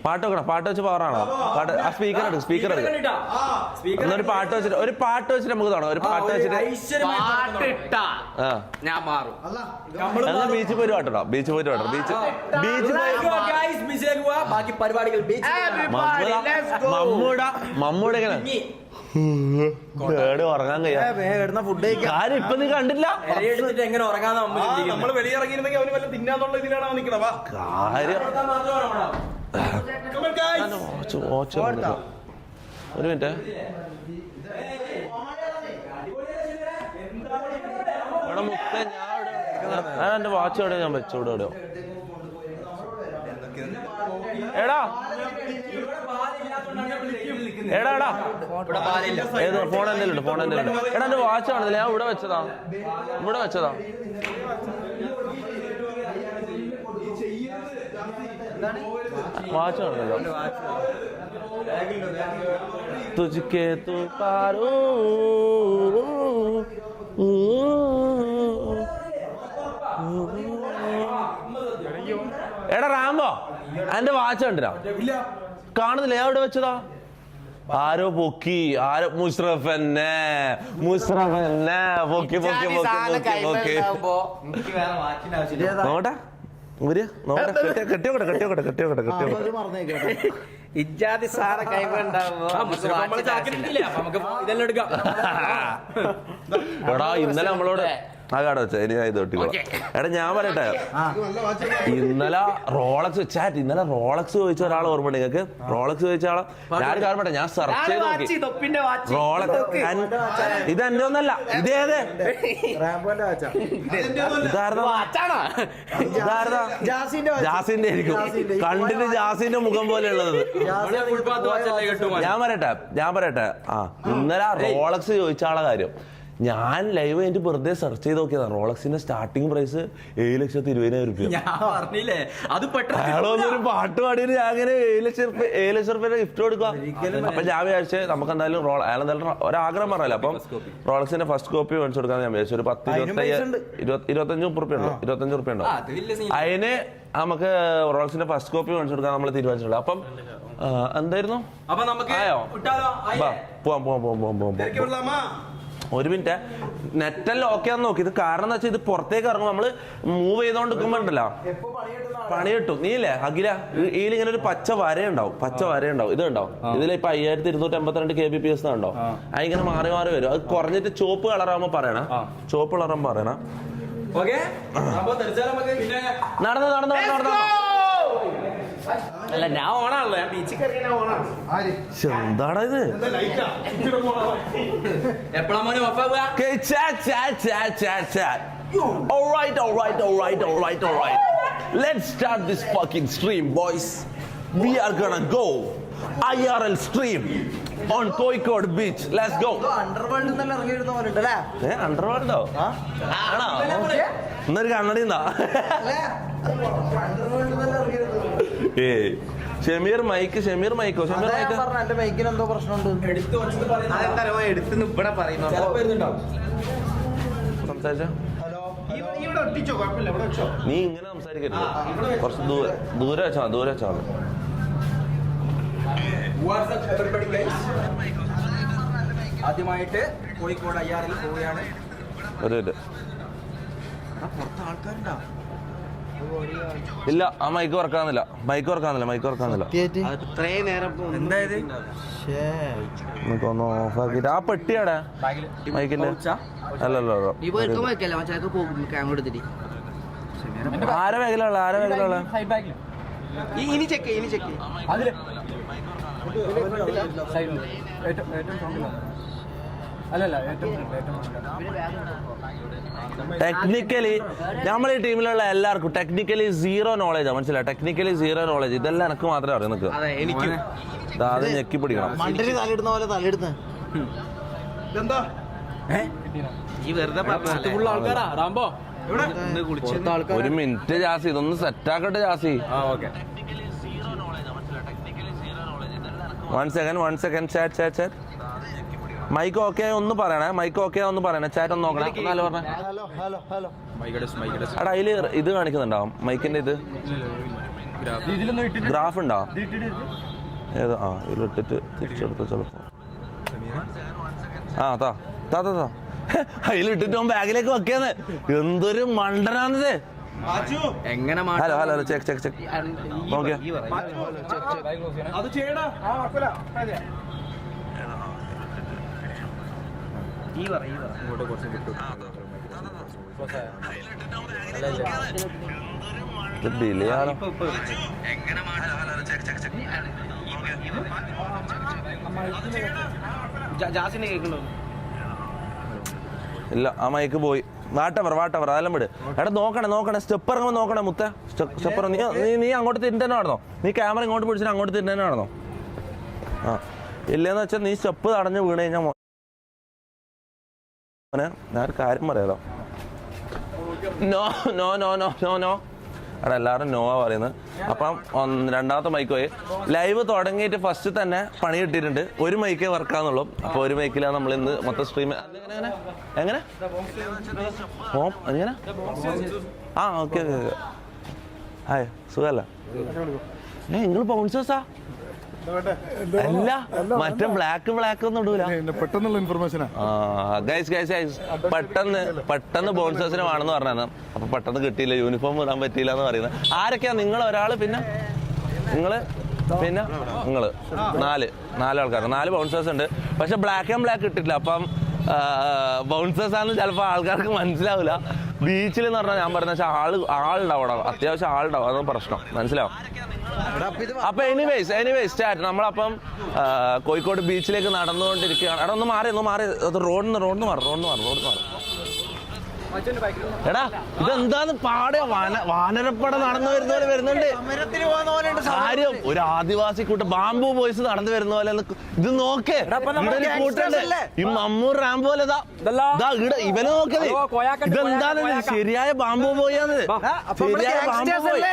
പാട്ട് വെക്കണം. പാട്ട് വെച്ച് പവറാണോ? പാട്ട് ആ സ്പീക്കർ എടുക്കും. സ്പീക്കർ എടുക്കും. എന്നൊരു പാട്ട് വെച്ചിട്ട് നമുക്ക് തുടങ്ങാം. ഒരു പാട്ട് വെച്ചിട്ട് ഞാൻ മാറും. എന്നാ ബീച്ചിൽ പോയി പാട്ടോ. ബീച്ചിൽ പോയിട്ട് പാട്ടോ. ബാക്കി പരിപാടികൾ മമ്മൂടെ എങ്ങനെ ഉറങ്ങാൻ കഴിയാ ഫുഡ് കാര്യം ഇപ്പൊ നീ കണ്ടില്ല. എങ്ങനെ ഉറങ്ങാന്ന് നമ്മള് വെളിയിറങ്ങിയിരുന്നെങ്കിൽ അവന് വല്ല തിന്നാന്നുള്ള ഇതിലാണ് നിൽക്കണ കാര്യം. ഒരു മിനിറ്റ്. ഇവിടെ മുക്ക ഞാൻ എന്റെ വാച്ച് എവിടെയോ ഞാൻ വെച്ചോടെ എവിടെയോ. എടാ ഏത് ഫോൺ എന്തെങ്കിലും ഉണ്ട്. ഫോൺ എന്തെങ്കിലും ഉണ്ട്. എടാ എന്റെ വാച്ച് ആണല്ലേ ഞാൻ ഇവിടെ വെച്ചതാ. വാച്ച് ആണല്ലോ. തുझके तू पारू എടാ റാംബോ എന്റെ വാച്ച് കണ്ടിരാ കാണുന്നില്ല. ഞാൻ ഇവിടെ വെച്ചതാ. ആരോ പൊക്കി. ആരോ മുസ്റഫന്നെ പൊക്കി. നോട്ടെ ഇജാതി സാറെ കൈവുണ്ടാവുമ്പോ ഇതെല്ലാം എടുക്കാം. എടാ ഇന്നലെ നമ്മളോട് ആ കാട വെച്ച ഇനി ഞാൻ ഇത് തൊട്ടിക്കോളാം. എടാ ഞാൻ പറയട്ടെ, ഇന്നലെ റോളക്സ് ചോദിച്ച ഒരാൾ ഓർമ്മ നിങ്ങൾക്ക്? റോളക്സ് ചോദിച്ച ആളെ ഞാൻ കാര്യം പറയട്ടെ, ഞാൻ സെർച്ച് ചെയ്ത് നോക്കി. റോളക്സ് ഇത് എന്റെ ഒന്നല്ല. ഇതേത് ജാസിന്റെ ആയിരിക്കും. കണ്ടിട്ട് ജാസിന്റെ മുഖം പോലെ ഉള്ളത്. ഞാൻ പറയട്ടെ ഇന്നലെ റോളക്സ് ചോദിച്ച ആളെ കാര്യം ഞാൻ ലൈവ് കഴിഞ്ഞിട്ട് വെറുതെ സെർച്ച് ചെയ്ത് നോക്കിയതാണ്. റോളക്സിന്റെ സ്റ്റാർട്ടിംഗ് പ്രൈസ് 7,20,000 അയാളൊന്നൊരു പാട്ട് പാടിയിട്ട് ഞാൻ അങ്ങനെ 7,00,000 രൂപയുടെ ഗിഫ്റ്റ് കൊടുക്കുക. അപ്പൊ ഞാൻ വിചാരിച്ചത് നമുക്ക് എന്തായാലും അയാളെന്തായാലും ഒരാഗ്രഹം പറഞ്ഞല്ലോ. അപ്പം റോളക്സിന്റെ ഫസ്റ്റ് കോപ്പി മേടിച്ചു കൊടുക്കാന്ന് ഞാൻ വിചാരിച്ചു. ഒരു 25 റുപ്യ ഉണ്ടോ അതിന് നമുക്ക് റോളക്സിന്റെ ഫസ്റ്റ് കോപ്പി മേടിച്ചു കൊടുക്കാൻ നമ്മൾ തീരുമാനിച്ചിട്ടുണ്ട്. അപ്പം എന്തായിരുന്നു ആയോ? പോവാം. ഒരു മിനിറ്റ്, നെറ്റെല്ലാം ഓക്കെ ആണെന്ന് നോക്കി. ഇത് കാരണം എന്താ വെച്ചാൽ ഇത് പുറത്തേക്ക് ഇറങ്ങും. നമ്മള് മൂവ് ചെയ്തോണ്ട് നിൽക്കുമ്പോ ഉണ്ടല്ലോ പണി കിട്ടും. നീ ഇല്ലേ അഖില, ഇതിലിങ്ങനെ ഒരു പച്ച വരയുണ്ടാവും. ഇത് ഉണ്ടാവും. ഇതിലിപ്പോ 5282 kbps ഉണ്ടോ. അതിങ്ങനെ മാറി വരും. അത് കുറഞ്ഞിട്ട് ചോപ്പ് കളറാകുമ്പോ പറയണ. നടന്നു അല്ല ഞാൻ ഓണാണല്ലോ. ഞാൻ ബീച്ചിൽ എന്താടാ ഇത്? എപ്പോഴാ മോനെ ഓഫാവുക? Alright. Let's start this fucking stream, boys. We are gonna go IRL stream on Kozhikode beach. Let's go. അണ്ടർവേൾഡോ ആണോ? എന്നൊരു കണ്ണടി എന്താ? ഷമീർ മൈക്കോ? ഷമീർ മൈക്കിന് എന്തോ പ്രശ്നമുണ്ട്. നീ ഇങ്ങനെ സംസാരിക്കരുത്. കുറച്ച് ദൂരെ വെച്ചാ ആദ്യമായിട്ട് കോഴിക്കോട് IRL പോവുകയാണ്. ഇല്ല, ആ മൈക്ക് വർക്കാന്നില്ല. ഒന്ന് ഓഫാക്കിട്ട് ആ പെട്ടിയാടാ മൈക്കിന്റെ. അല്ലല്ലോ ആരെ വേഗിലുള്ള ഇനി ചെക്ക് ടെക്നിക്കലി നമ്മൾ ഈ ടീമിലുള്ള എല്ലാവർക്കും ടെക്നിക്കലി 0 നോളേജാ. മനസ്സിലായി? Technically 0 knowledge. ഇതെല്ലാം എനിക്ക് മാത്രമേ അറിയാം. നിനക്ക് അത് ഞെക്കി പിടിക്കണം. ഒരു മിനിറ്റ് ജാസി, ഇതൊന്ന് സെറ്റാക്കട്ടെ Jassi. 1 second chat. Mic okay ഒന്ന് പറയണേ. ചാറ്റ് ഒന്ന് നോക്കണേ. എടാ അതില് ഇത് കാണിക്കുന്നുണ്ടാവും മൈക്കിന്റെ ഇത്. ഗ്രാഫ് ഉണ്ടോ ഏതാ? ആ ഇതിലിട്ടിട്ട് തിരിച്ചെടുത്ത ചിലപ്പോ ആ താ താ താ താ അതിലിട്ടിട്ട് ബാഗിലേക്ക് വെക്കാന്ന്. എന്തൊരു മണ്ടനാന്നത്. എങ്ങനെ hello hello hello check check check നോക്കിയാ അത് ചെയ്യടാ. ഡിലേ ആണോ? ഇല്ല ആ മൈക്ക് പോയി. വാട്ടവർ അതെല്ലാം വിട്. എടാ നോക്കണേ സ്റ്റെപ്പ് ഇറങ്ങുമ്പോൾ നോക്കണേ മുത്ത. സ്റ്റെപ്പ് നീ അങ്ങോട്ട് തിരിഞ്ഞു നടന്നോ? നീ ക്യാമറ ഇങ്ങോട്ട് പിടിച്ചിട്ട് അങ്ങോട്ട് തിരിഞ്ഞു നടന്നോ? ആ ഇല്ലെന്ന് വെച്ചാൽ നീ സ്റ്റെപ്പ് തടഞ്ഞ് വീണ് കഴിഞ്ഞാൽ ഞാൻ കാര്യം പറയാലോ. No no no no no no എടാ എല്ലാവരും നോവാ പറയുന്നത്. അപ്പം രണ്ടാമത്തെ മൈക്ക് പോയി. ലൈവ് തുടങ്ങിയിട്ട് ഫസ്റ്റ് തന്നെ പണി കിട്ടിയിട്ടുണ്ട്. ഒരു മൈക്കേ വർക്കാന്നുള്ളൂ. അപ്പോൾ ഒരു മൈക്കിലാണ് നമ്മൾ ഇന്ന് മൊത്തം സ്ട്രീം. എങ്ങനെ ഹോം എങ്ങനെ? ആ ഓക്കെ ഓക്കെ ഹായ് സുഖമല്ല? നിങ്ങൾ ബൗൺസേഴ്സാ? അല്ല മറ്റേ ബ്ലാക്ക് ഒന്നും ഇടൂല. പെട്ടെന്നുള്ള ഇൻഫർമേഷനാ. പെട്ടെന്ന് ബോൺസേഴ്സിന് വേണമെന്ന് പറഞ്ഞാൽ അപ്പൊ പെട്ടെന്ന് കിട്ടിയില്ല. യൂണിഫോം ഇടാൻ പറ്റിയില്ല എന്ന് പറയുന്നത്. ആരൊക്കെയാ? നിങ്ങൾ ഒരാള് പിന്നെ നിങ്ങള് നാല് ആൾക്കാർ, 4 ബൗൺസേഴ്സ് ഉണ്ട്. പക്ഷെ ബ്ലാക്ക് ഇട്ടിട്ടില്ല. അപ്പം ബൗൺസേഴ്സ് ആണെന്ന് ചിലപ്പോൾ ആൾക്കാർക്ക് മനസ്സിലാവില്ല. ബീച്ചിൽ എന്ന് പറഞ്ഞാൽ ഞാൻ പറഞ്ഞ വെച്ചാൽ ആളുണ്ടാവും, അത്യാവശ്യം ആളുണ്ടാവും. അതൊന്നും പ്രശ്നം മനസ്സിലാവും. അപ്പൊ എനിവേസ് സ്റ്റാർട്ട്. നമ്മളപ്പം കോഴിക്കോട് ബീച്ചിലേക്ക് നടന്നുകൊണ്ടിരിക്കുകയാണ്. എടാ ഒന്ന് മാറി റോഡിന് മാറി. എടാ ഇതെന്താന്ന് പാടെ വാനരപ്പട നടന്നു വരുന്ന പോലെ വരുന്നുണ്ട്. കാര്യം ഒരു ആദിവാസി കൂട്ടം ബാംബു ബോയ്സ് നടന്നു വരുന്ന പോലെ. ഇത് നോക്കേ, കൂട്ടുണ്ട് ഈ മമ്മൂർ റാം പോലെ. ഇവനെ നോക്കത് ഇതെന്താണ്? ശരിയായ ബാംബു ബോയാന്ന്. ശരിയായ ബാംബു ബോയ്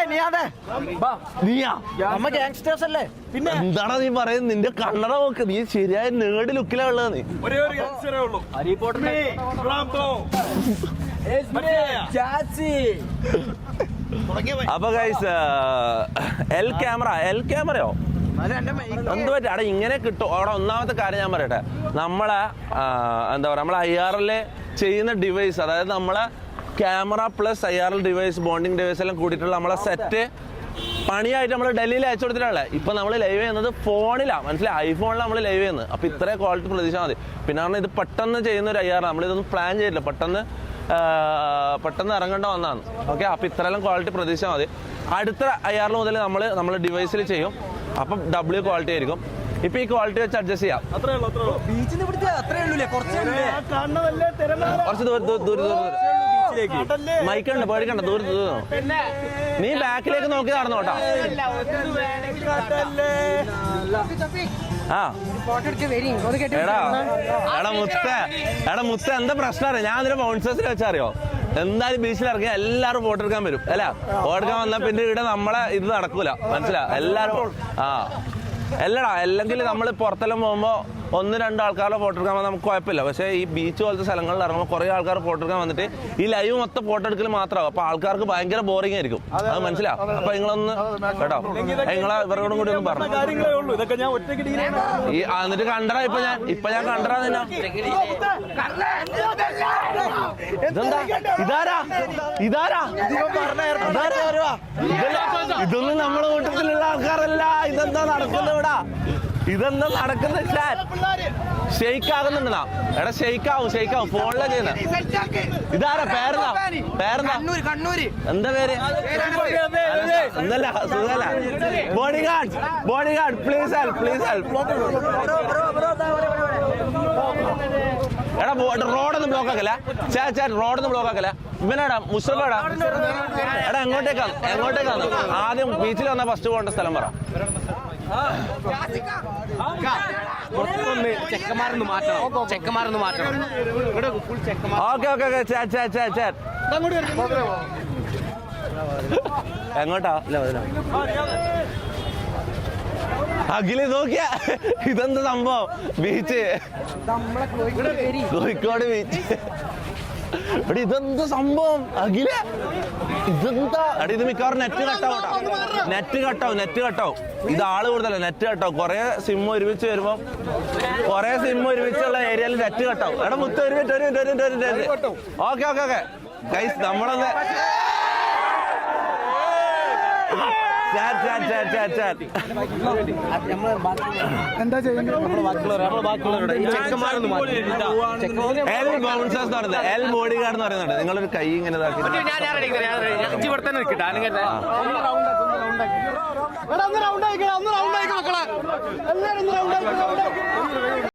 നീയാ? പിന്നെ എന്താടാ നീ പറയുന്നത്? നിന്റെ കണ്ണട നോക്ക്. നീ ശരിയായ നേട് ലുക്കിലാ ഉള്ളത്. നീ അപ്പൊ ഗൈസ് എൽ ക്യാമറയോ എന്ത് പറ്റും അവിടെ ഇങ്ങനെ കിട്ടും. അവിടെ ഒന്നാമത്തെ കാര്യം ഞാൻ പറയട്ടെ, നമ്മളെ എന്താ പറയാ, നമ്മളെ IRL ചെയ്യുന്ന ഡിവൈസ്, അതായത് നമ്മളെ camera plus IRL device, bonding device എല്ലാം കൂടിയിട്ടുള്ള നമ്മളെ സെറ്റ് പണിയായിട്ട് നമ്മൾ ഡൽഹിയിൽ അയച്ചു കൊടുത്തിട്ടുള്ളത്. ഇപ്പൊ നമ്മൾ ലൈവ് ചെയ്യുന്നത് ഫോണിലാണ്, മനസ്സിലായി? ഐഫോണിലാണ് നമ്മൾ ലൈവ് ചെയ്യുന്നത്. അപ്പൊ ഇത്രയും ക്വാളിറ്റി പ്രതീക്ഷ മതി. പിന്നെ പറഞ്ഞാൽ ഇത് പെട്ടെന്ന് ചെയ്യുന്ന ഒരു IR, നമ്മളിതൊന്നും പ്ലാൻ ചെയ്തില്ല, പെട്ടെന്ന് ഇറങ്ങേണ്ട വന്നതാണ്. ഓക്കെ, അപ്പൊ ഇത്രയെല്ലാം ക്വാളിറ്റി പ്രതീക്ഷ മതി. അടുത്ത IR മുതൽ നമ്മൾ ഡിവൈസിൽ ചെയ്യും. അപ്പം W ക്വാളിറ്റി ആയിരിക്കും. ഇപ്പൊ ഈ ക്വാളിറ്റി വെച്ച് അഡ്ജസ്റ്റ് ചെയ്യാം. കുറച്ച് ദൂരം മൈക്കുണ്ട്, പേടിക്കണ്ട, ദൂരം. നീ ബാക്കിലേക്ക് നോക്കി നടന്നോട്ടാ. എടാ മുത്ത എന്താ പ്രശ്നം? ഞാൻ അതിന്റെ ബൗൺസേഴ്സിൽ വെച്ചറിയോ, എന്തായാലും ബീച്ചിൽ ഇറങ്ങിയ എല്ലാരും ഫോട്ടോ എടുക്കാൻ വരും അല്ല. ഫോട്ടോ എടുക്കാൻ വന്നാൽ പിന്നെ ഇവിടെ നമ്മളെ ഇത് നടക്കൂല, മനസ്സിലാ? എല്ലാരും അല്ലടാ, അല്ലെങ്കിൽ നമ്മൾ പുറത്തെല്ലാം പോകുമ്പോ 1-2 ആൾക്കാരുടെ ഫോട്ടോ എടുക്കാൻ വന്നാൽ നമുക്ക് കുഴപ്പമില്ല. പക്ഷേ ഈ ബീച്ച് പോലത്തെ സ്ഥലങ്ങളിൽ ഇറങ്ങുമ്പോൾ കുറെ ആൾക്കാർ ഫോട്ടോ എടുക്കാൻ വന്നിട്ട് ഈ ലൈവ് മൊത്തം ഫോട്ടോ എടുക്കൽ മാത്രമാവും. അപ്പൊ ആൾക്കാർക്ക് ഭയങ്കര ബോറിംഗ് ആയിരിക്കും, അത് മനസ്സിലാ? അപ്പൊ നിങ്ങളൊന്ന് കേട്ടോ, നിങ്ങളെ ഇവരോടും കൂടി ഒന്ന് പറഞ്ഞു. ഈ എന്നിട്ട് കണ്ടറാ ഇപ്പൊ ഞാൻ കണ്ടറാ നിന്ന. ഇതാരാ ഇതൊന്നും നമ്മളെ കൂട്ടത്തിലുള്ള ആൾക്കാരല്ല. ഇതെന്താ നടക്കുന്നത് ഇവിടെ? ഇതെന്താ നടക്കുന്ന? ഷെയ്ക്ക് ആകുന്നുണ്ടെന്നാ? എടാ ഷെയ്ക്കാവും ഫോണിലാ ചെയ്യുന്നത്. ഇതാരാ? പേരെന്താ? എന്താ പേര്? എന്തല്ല സുഖല്ല? Bodyguard please help. എടാ റോഡൊന്നും ബ്ലോക്ക് ആക്കല, റോഡൊന്നും ബ്ലോക്ക് ആക്കല. ഇവനാടാ മുസ്തഫാടാ? എടാ എങ്ങോട്ടേക്കാണ്? ആദ്യം ബീച്ചിൽ വന്നാൽ ഫസ്റ്റ് പോകേണ്ട സ്ഥലം പറ. ചെക്കന്മാരൊന്ന് മാറ്റണം. ഓക്കെ എങ്ങോട്ടാ? അഖില് നോക്കിയാ ഇതെന്താ സംഭവം? Beach, Kozhikode beach. എടി ഇതെന്താ സംഭവം അഖില, ഇതെന്താ എടി? ഇത് മിക്കവാറും നെറ്റ് കട്ടാവും. ഇത് ആള് കൂടുതലല്ല, നെറ്റ് കട്ടാവും. കൊറേ സിം ഒരുമിച്ച് വരുമ്പോ കൊറേ സിം ഒരുമിച്ചുള്ള ഏരിയയിൽ നെറ്റ് കട്ടാവും. എടാ മുത്ത് ഒരു മിനിറ്റ്. ഓക്കെ ഗൈസ്, നമ്മളൊന്ന് എന്താ എൽ ബൗൺസേഴ്സ് എന്ന് പറയുന്നത്, എൽ ബോഡി ഗാർഡ് എന്ന് പറയുന്നുണ്ട്. നിങ്ങളൊരു കൈ ഇങ്ങനെ ഇതാക്കി ഇവിടെ തന്നെ നിൽക്കട്ടെ അല്ലെങ്കിൽ റൗണ്ട് ആയിക്കോളാം. എല്ലാരും റൗണ്ട് ആയിക്കോളാം.